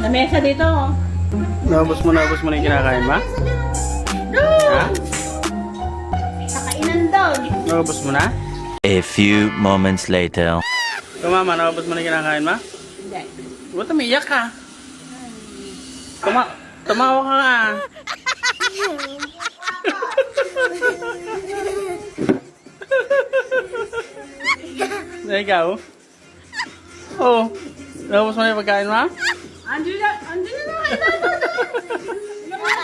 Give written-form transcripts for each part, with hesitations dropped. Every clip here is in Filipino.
Lamesa dito. Naubos mo na yung kinakain, ma? Ha? Sa kainan doon. Naubos mo na? A few moments later. Ikaw, mama, naubos mo na yung kinakain, ma? Hindi. Ba't umiyak ka? Tumawa ka nga. Na ikaw? Oo. Naubos mo na yung pagkain, ma? Andun na naman.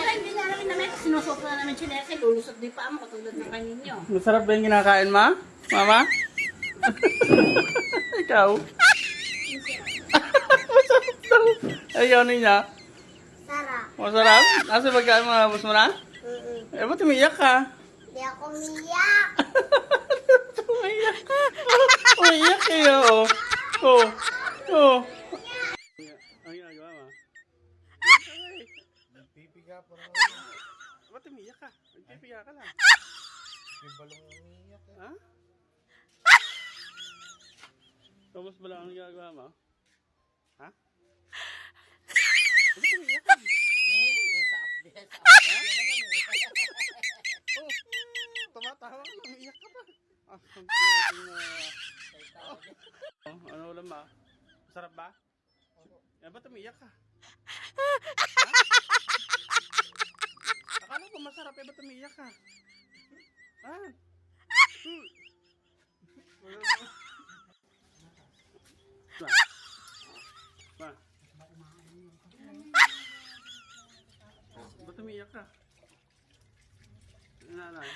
Hindi na namin namin. Sinusok na namin chinese. Lulusot din pa mo katulad ng kaninyo. Masarap ba yung kinakain, ma? Mama? Ikaw? Masarap daw. Ayaw niya. Sarap. Masarap? Asa pagkain mo, naubos mo na? Eh, ba't umiyak ka? Hindi ako umiyak. Umiyak. Umiyak kayo, oh. Oh. Oh. Ang ginagawa mo? Nagpipiga pa naman. Ba't umiyak ka? Nagpipiga ka lang. May balong umiiyak eh. Ha? Tapos ba lang ang ginagawa mo? Ha? Ba't umiyak ka? Oh, tumatawa ka, umiyak ka pa. Ah, ang pwedeng ano ulam ba? Masarap ba? Eh, ba't umiyak ka? Ha? Akala ko masarap, eh, ba't umiyak ka? Ha? Ma. Ba't umiyak ka? Nanay.